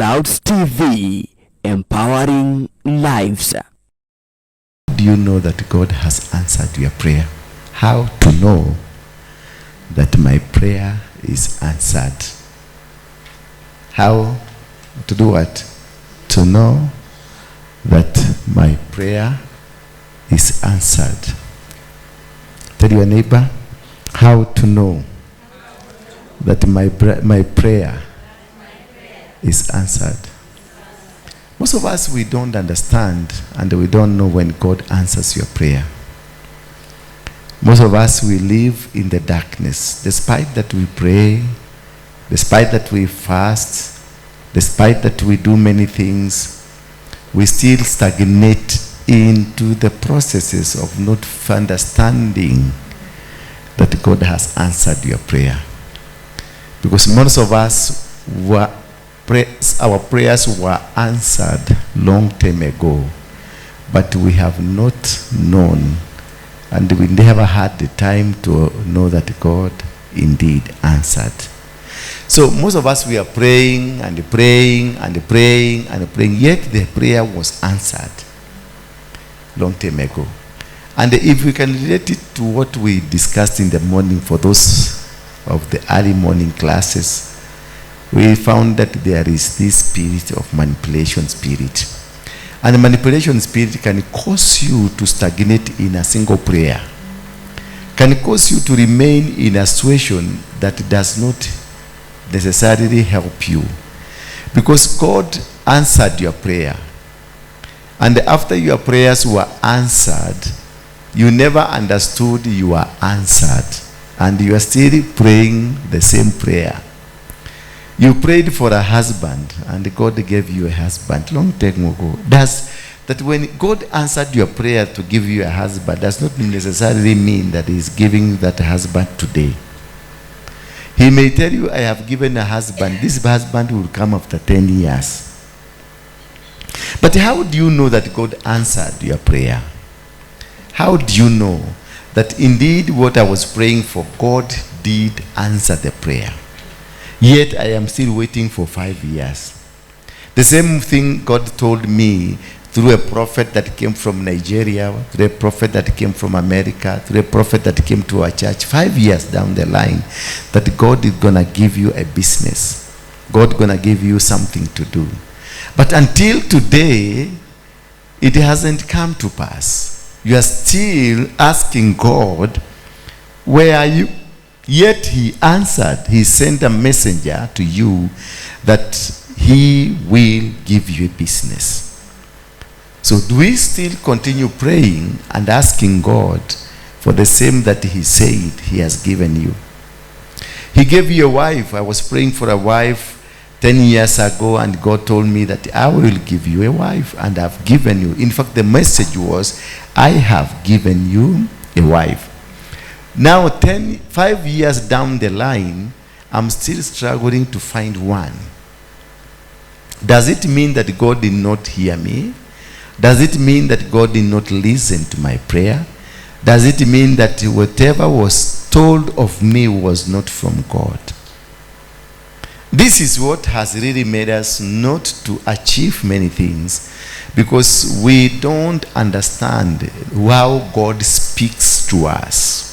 Clouds TV, empowering lives. Do you know that God has answered your prayer? How to know that my prayer is answered? How to do what? To know that my prayer is answered. Tell your neighbor, how to know that my prayer is answered. Most of us, we don't understand and we don't know when God answers your prayer. Most of us, we live in the darkness. Despite that we pray, despite that we fast, despite that we do many things, we still stagnate into the processes of not understanding that God has answered your prayer. Because most of us, our prayers were answered long time ago, but we have not known, and we never had the time to know that God indeed answered. So most of us, we are praying and praying and praying and praying, yet the prayer was answered long time ago. And if we can relate it to what we discussed in the morning for those of the early morning classes, we found that there is this spirit of manipulation spirit. And the manipulation spirit can cause you to stagnate in a single prayer, can cause you to remain in a situation that does not necessarily help you. Because God answered your prayer, and after your prayers were answered, you never understood you were answered, and you are still praying the same prayer. You prayed for a husband, and God gave you a husband long time ago. Does that when God answered your prayer to give you a husband does not necessarily mean that He is giving that husband today. He may tell you, I have given a husband. This husband will come after 10 years. But how do you know that God answered your prayer? How do you know that indeed what I was praying for, God did answer the prayer? Yet I am still waiting for 5 years. The same thing God told me through a prophet that came from Nigeria, through a prophet that came from America, through a prophet that came to our church 5 years down the line, that God is going to give you a business. God is going to give you something to do. But until today, it hasn't come to pass. You are still asking God, where are you? Yet He answered. He sent a messenger to you that He will give you a business. So do we still continue praying and asking God for the same that He said He has given you? He gave you a wife. I was praying for a wife 10 years ago, and God told me that I will give you a wife, and I've given you. In fact, the message was, I have given you a wife. Now, 5 years down the line, I'm still struggling to find one. Does it mean that God did not hear me? Does it mean that God did not listen to my prayer? Does it mean that whatever was told of me was not from God? This is what has really made us not to achieve many things, because we don't understand how God speaks to us.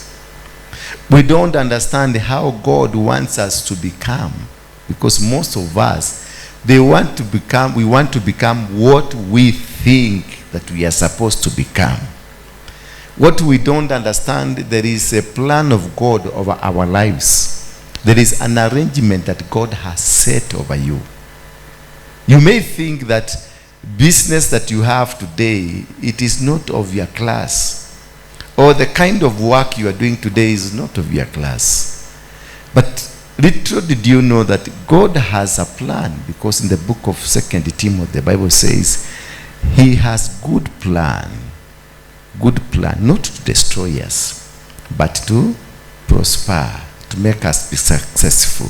We don't understand how God wants us to become, because most of us, we want to become what we think that we are supposed to become. What we don't understand, there is a plan of God over our lives. There is an arrangement that God has set over you. You may think that business that you have today, it is not of your class, or the kind of work you are doing today is not of your class. But little did you know that God has a plan, because in the book of 2 Timothy, the Bible says, He has good plan, not to destroy us, but to prosper, to make us be successful.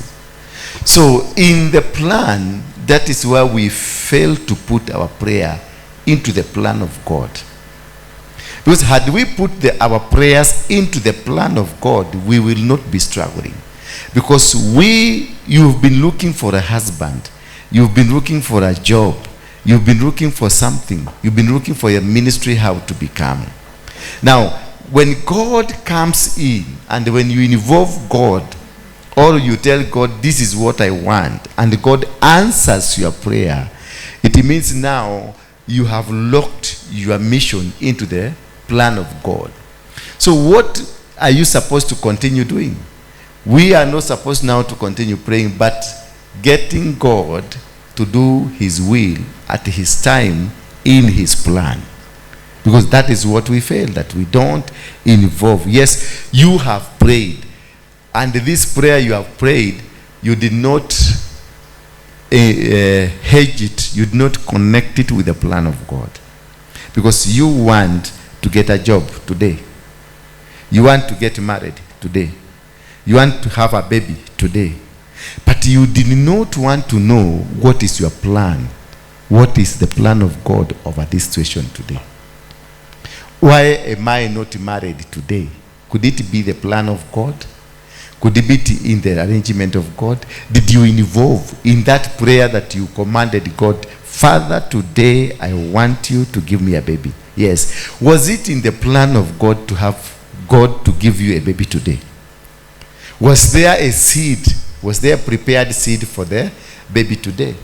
So in the plan, that is where we fail to put our prayer into the plan of God. Because had we put our prayers into the plan of God, we will not be struggling. Because you've been looking for a husband. You've been looking for a job. You've been looking for something. You've been looking for a ministry, how to become. Now, when God comes in and when you involve God, or you tell God, this is what I want, and God answers your prayer, it means now you have locked your mission into the plan of God. So what are you supposed to continue doing? We are not supposed now to continue praying, but getting God to do his will at his time in his plan. Because that is what we fail, that we don't involve. Yes, you have prayed, and this prayer you have prayed, you did not hedge it, you did not connect it with the plan of God. Because you want to get a job today. You want to get married today. You want to have a baby today. But you did not want to know what is your plan. What is the plan of God over this situation today? Why am I not married today? Could it be the plan of God? Could it be in the arrangement of God? Did you involve in that prayer that you commanded God, Father, today I want you to give me a baby? Yes. Was it in the plan of God to have God to give you a baby today? Was there a seed? Was there a prepared seed for the baby today?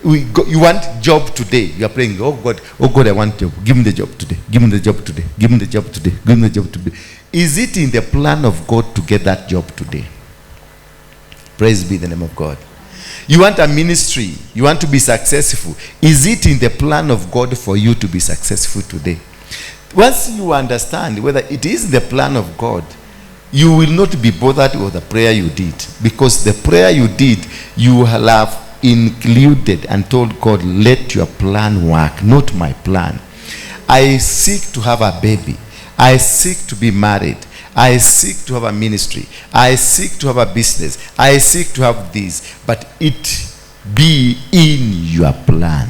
You want job today. You are praying, oh God, I want job. Give me the job today. Give me the job today. Give me the job today. Give me the job today. Is it in the plan of God to get that job today? Praise be the name of God. You want a ministry. You want to be successful. Is it in the plan of God for you to be successful today? Once you understand whether it is the plan of God, you will not be bothered with the prayer you did. Because the prayer you did, you have included and told God, let your plan work, not my plan. I seek to have a baby. I seek to be married. I seek to have a ministry. I seek to have a business. I seek to have this. But it be in your plan.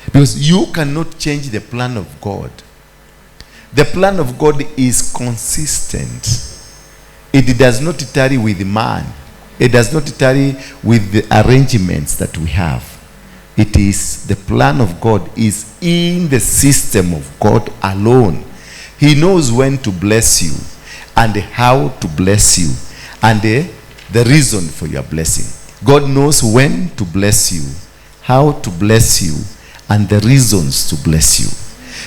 Because you cannot change the plan of God. The plan of God is consistent. It does not tarry with man. It does not tarry with the arrangements that we have. It is the plan of God is in the system of God alone. He knows when to bless you and how to bless you and the reason for your blessing. God knows when to bless you, how to bless you, and the reasons to bless you.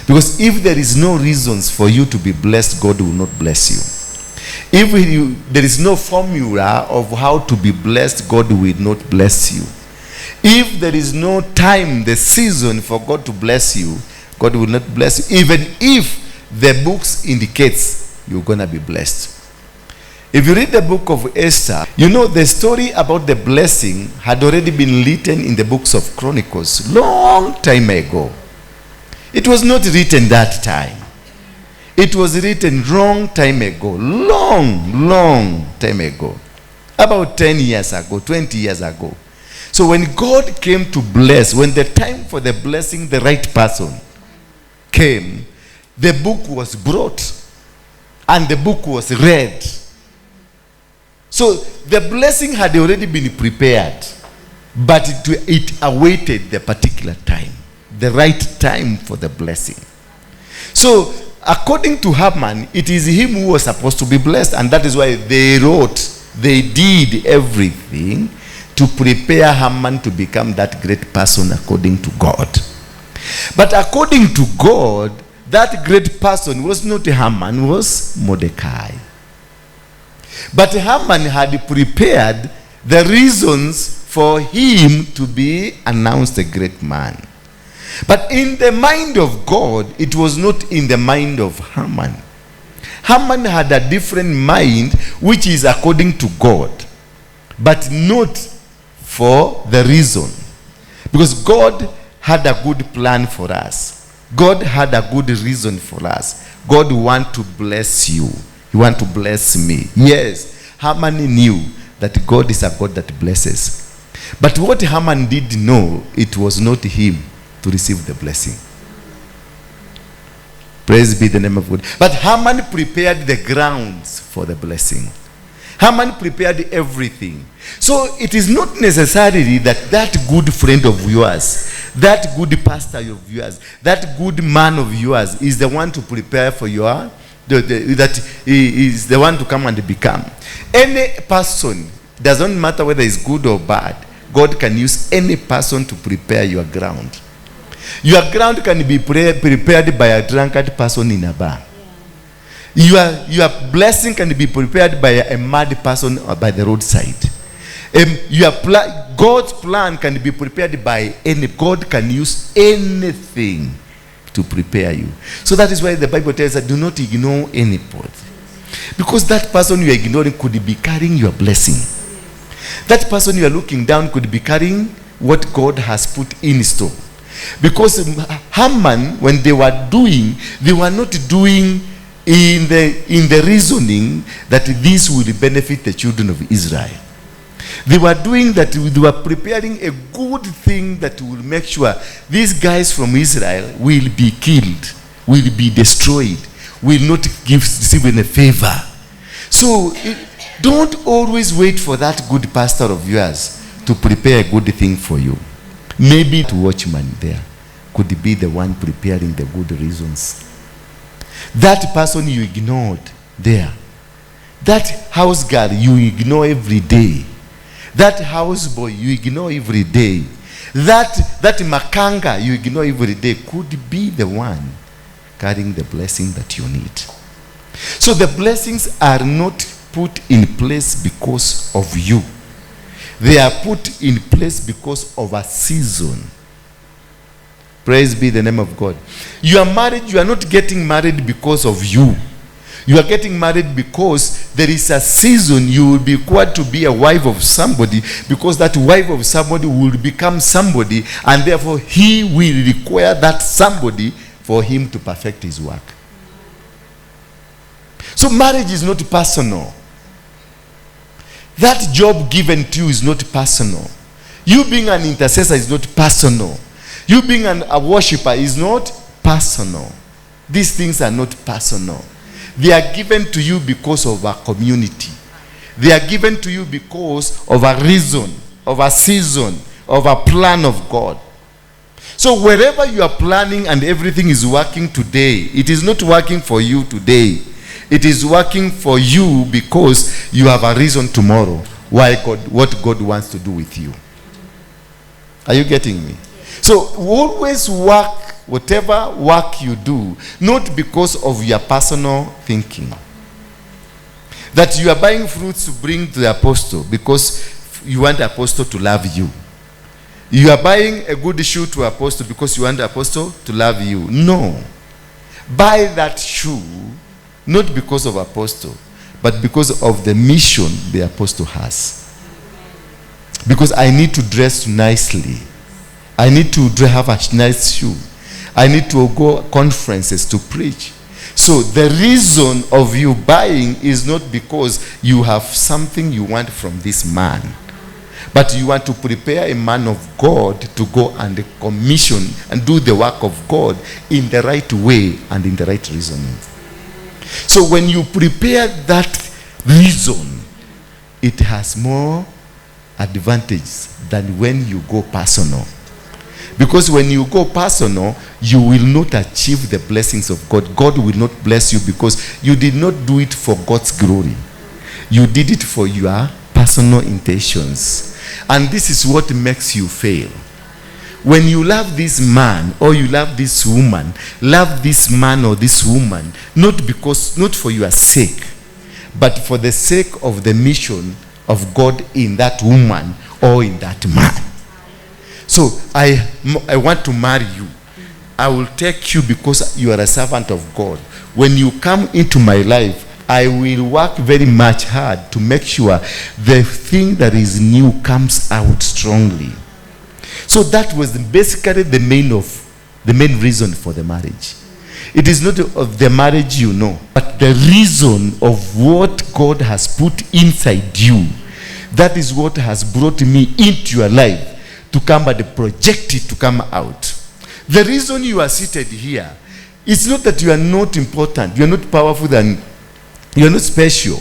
Because if there is no reasons for you to be blessed, God will not bless you. If there is no formula of how to be blessed, God will not bless you. If there is no time, the season for God to bless you, God will not bless you. Even if the books indicates you're going to be blessed. If you read the book of Esther, you know the story about the blessing had already been written in the books of Chronicles long time ago. It was not written that time. It was written long time ago. Long time ago. About 10 years ago, 20 years ago. So when God came to bless, when the time for the blessing, the right person came, the book was brought and the book was read. So the blessing had already been prepared, but it awaited the particular time, the right time for the blessing. So according to Haman, it is him who was supposed to be blessed, and that is why they did everything to prepare Haman to become that great person according to God. But according to God, that great person was not Haman, was Mordecai. But Haman had prepared the reasons for him to be announced a great man. But in the mind of God, it was not in the mind of Haman. Haman had a different mind, which is according to God, but not for the reason. Because God had a good plan for us. God had a good reason for us. God wants to bless you. He wants to bless me. Yes, Haman knew that God is a God that blesses. But what Haman did know, it was not him to receive the blessing. Praise be the name of God. But Haman prepared the grounds for the blessing. Haman prepared everything. So it is not necessarily that good friend of yours, that good pastor of yours, that good man of yours is the one to prepare for your, that is the one to come and become. Any person, doesn't matter whether it's good or bad, God can use any person to prepare your ground. Your ground can be prepared by a drunkard person in a bar. Your blessing can be prepared by a mad person by the roadside. God's plan can be prepared by any. God can use anything to prepare you. So that is why the Bible tells us, do not ignore anybody. Because that person you are ignoring could be carrying your blessing. That person you are looking down could be carrying what God has put in store. Because Haman, when they were not doing in the reasoning that this will benefit the children of Israel. They were doing that, they were preparing a good thing that will make sure these guys from Israel will be killed, will be destroyed, will not receive any favor. So don't always wait for that good pastor of yours to prepare a good thing for you. Maybe the watchman there could be the one preparing the good reasons. That person you ignored there, that house girl you ignore every day, that house boy you ignore every day, that makanga you ignore every day could be the one carrying the blessing that you need. So the blessings are not put in place because of you. They are put in place because of a season. Praise be the name of God. You are married, you are not getting married because of you. You are getting married because there is a season you will be required to be a wife of somebody, because that wife of somebody will become somebody, and therefore he will require that somebody for him to perfect his work. So marriage is not personal. That job given to you is not personal. You being an intercessor is not personal. You being a worshiper is not personal. These things are not personal. They are given to you because of a community. They are given to you because of a reason, of a season, of a plan of God. So wherever you are planning and everything is working today, it is not working for you today. It is working for you because you have a reason tomorrow what God wants to do with you. Are you getting me? So always work, whatever work you do, not because of your personal thinking. That you are buying fruits to bring to the apostle because you want the apostle to love you. You are buying a good shoe to apostle because you want the apostle to love you. No. Buy that shoe not because of apostle, but because of the mission the apostle has. Because I need to dress nicely. I need to have a nice shoe. I need to go conferences to preach. So the reason of you buying is not because you have something you want from this man, but you want to prepare a man of God to go and commission and do the work of God in the right way and in the right reasoning. So when you prepare that reason, it has more advantage than when you go personal. Because when you go personal, you will not achieve the blessings of God. God will not bless you because you did not do it for God's glory. You did it for your personal intentions. And this is what makes you fail. When you love this man or you love this woman, love this man or this woman, not for your sake, but for the sake of the mission of God in that woman or in that man. So I want to marry you. I will take you because you are a servant of God. When you come into my life, I will work very much hard to make sure the thing that is new comes out strongly. So that was basically the main reason for the marriage. It is not of the marriage you know, but the reason of what God has put inside you. That is what has brought me into your life to come and project it to come out. The reason you are seated here, it's not that you are not important, you are not powerful, you are not special.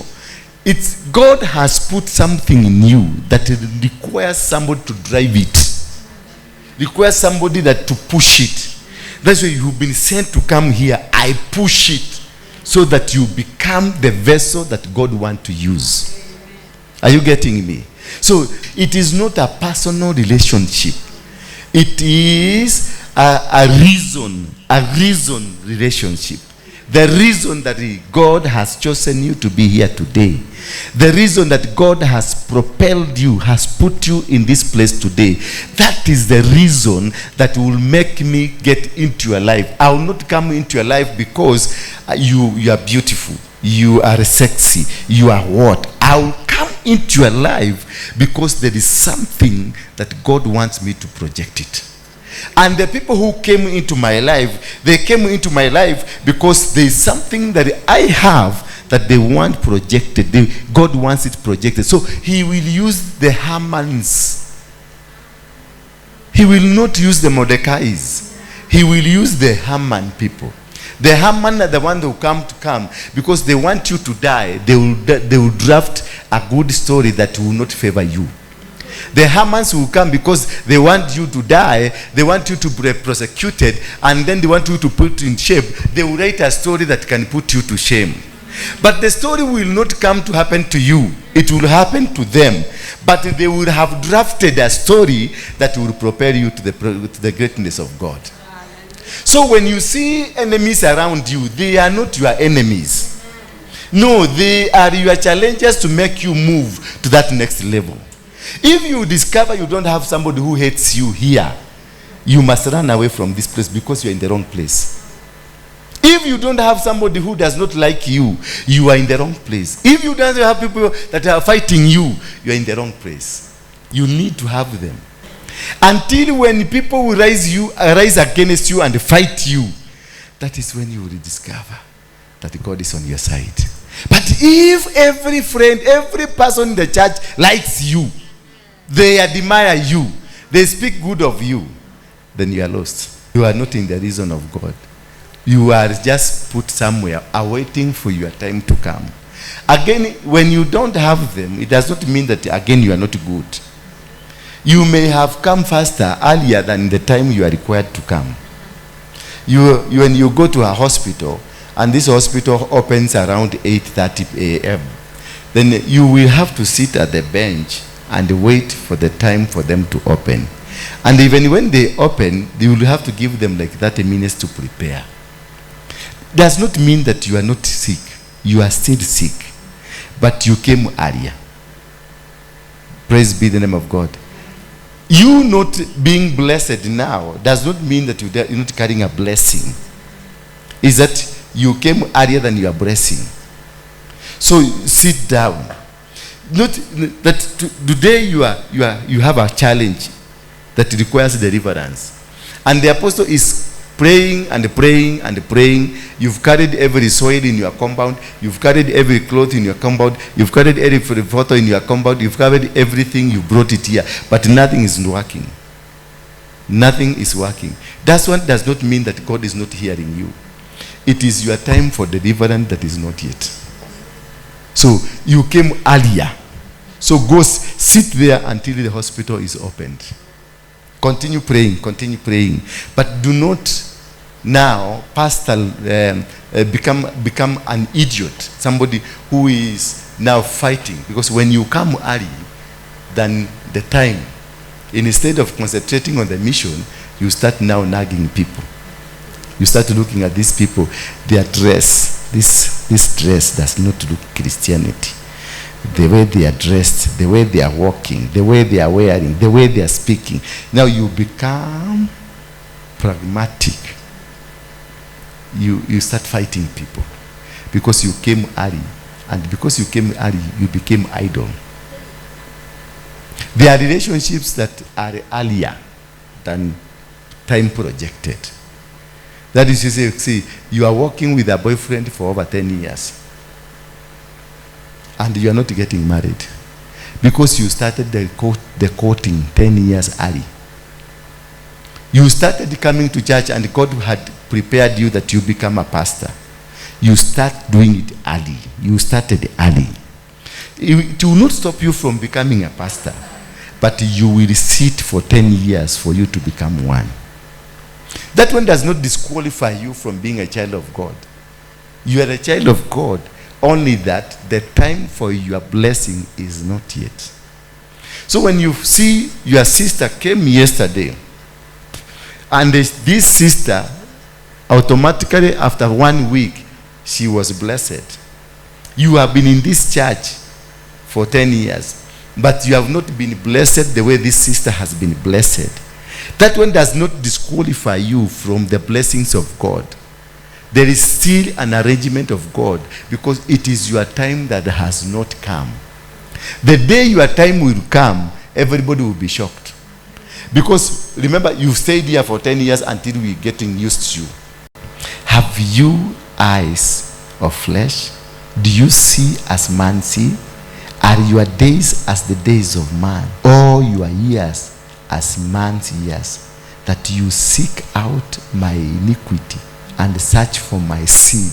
It's God has put something in you that requires somebody to drive it. Requires somebody that to push it. That's why you've been sent to come here. I push it so that you become the vessel that God wants to use. Are you getting me? So it is not a personal relationship. It is a reason relationship. The reason that God has chosen you to be here today, the reason that God has propelled you, has put you in this place today, that is the reason that will make me get into your life. I will not come into your life because you are beautiful, you are sexy, you are what? I will come into your life because there is something that God wants me to project it. And the people who came into my life, they came into my life because there is something that I have that they want projected. God wants it projected. So he will use the Hamans. He will not use the Mordecais. He will use the Haman people. The Haman are the ones who come because they want you to die. They will draft a good story that will not favor you. The Hamans will come because they want you to die, they want you to be prosecuted, and then they want you to put in shame. They will write a story that can put you to shame. But the story will not come to happen to you. It will happen to them. But they will have drafted a story that will propel you to the greatness of God. So when you see enemies around you, they are not your enemies. No, they are your challenges to make you move to that next level. If you discover you don't have somebody who hates you here, you must run away from this place because you're in the wrong place. If you don't have somebody who does not like you, you are in the wrong place. If you don't have people that are fighting you, you are in the wrong place. You need to have them. Until when people will rise against you and fight you, that is when you will discover that God is on your side. But if every friend, every person in the church likes you, they admire you, they speak good of you, then you are lost. You are not in the reason of God. You are just put somewhere awaiting for your time to come. Again, when you don't have them, it does not mean that again you are not good. You may have come faster, earlier than the time you are required to come. When you go to a hospital, and this hospital opens around 8:30 a.m., then you will have to sit at the bench and wait for the time for them to open. And even when they open, you will have to give them like 30 minutes to prepare. Does not mean that you are not sick. You are still sick, but you came earlier. Praise be the name of God. You not being blessed now does not mean that you're not carrying a blessing. Is that you came earlier than your blessing. So sit down. Not that today you have a challenge that requires deliverance, and the apostle is praying and praying and praying. You've carried every soil in your compound, you've carried every cloth in your compound, you've carried every photo in your compound, you've carried everything, you brought it here, but nothing is working. Nothing is working. That one does not mean that God is not hearing you. It is your time for deliverance that is not yet. So you came earlier. So go sit there until the hospital is opened. Continue praying, continue praying. But do not now, pastor, become an idiot. Somebody who is now fighting. Because when you come early than the time, instead of concentrating on the mission, you start now nagging people. You start looking at these people, their dress. This dress does not look Christianity. The way they are dressed, the way they are walking, the way they are wearing, the way they are speaking. Now you become pragmatic. You start fighting people because you came early. And because you came early, you became idle. There are relationships that are earlier than time projected. That is to say, see, you are working with a boyfriend for over 10 years. And you are not getting married. Because you started the courting 10 years early. You started coming to church and God had prepared you that you become a pastor. You start doing it early. You started early. It will not stop you from becoming a pastor, but you will sit for 10 years for you to become one. That one does not disqualify you from being a child of God. You are a child of God, only that the time for your blessing is not yet. So when you see your sister came yesterday, and this sister, automatically after 1 week, she was blessed. You have been in this church for 10 years, but you have not been blessed the way this sister has been blessed. That one does not disqualify you from the blessings of God. There is still an arrangement of God, because it is your time that has not come. The day your time will come, everybody will be shocked. Because remember, you've stayed here for 10 years until we're getting used to you. Have you eyes of flesh? Do you see as man see? Are your days as the days of man, or your years as man's years, that you seek out my iniquity and search for my sin,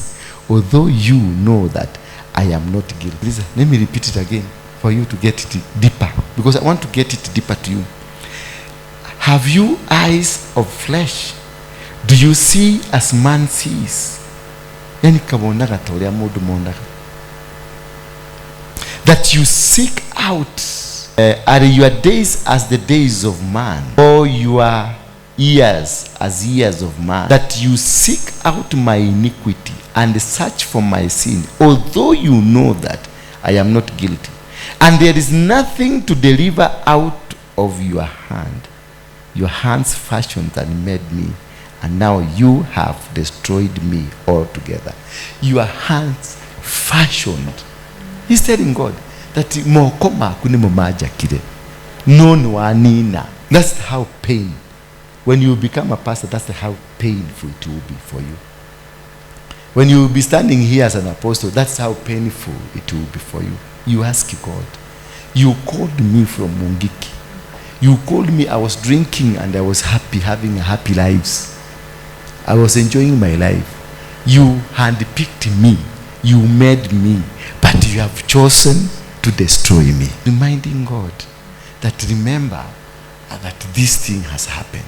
although you know that I am not guilty? Please, let me repeat it again for you to get it deeper, because I want to get it deeper to you. Have you eyes of flesh? Do you see as man sees? That you seek out, are your days as the days of man, or your years as years of man, that you seek out my iniquity and search for my sin, although you know that I am not guilty, and there is nothing to deliver out of your hand. Your hands fashioned and made me, and now you have destroyed me altogether. Your hands fashioned. He's telling God that no. That's how pain. When you become a pastor, that's how painful it will be for you. When you will be standing here as an apostle, that's how painful it will be for you. You ask God, you called me from Mungiki. You called me, I was drinking and I was happy, having a happy lives. I was enjoying my life. You handpicked me. You made me. But you have chosen to destroy me. Reminding God that remember that this thing has happened.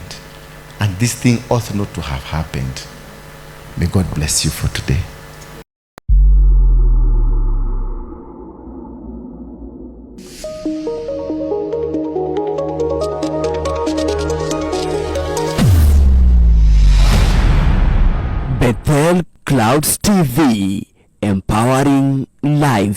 And this thing ought not to have happened. May God bless you for today. Bethel Clouds TV, empowering lives.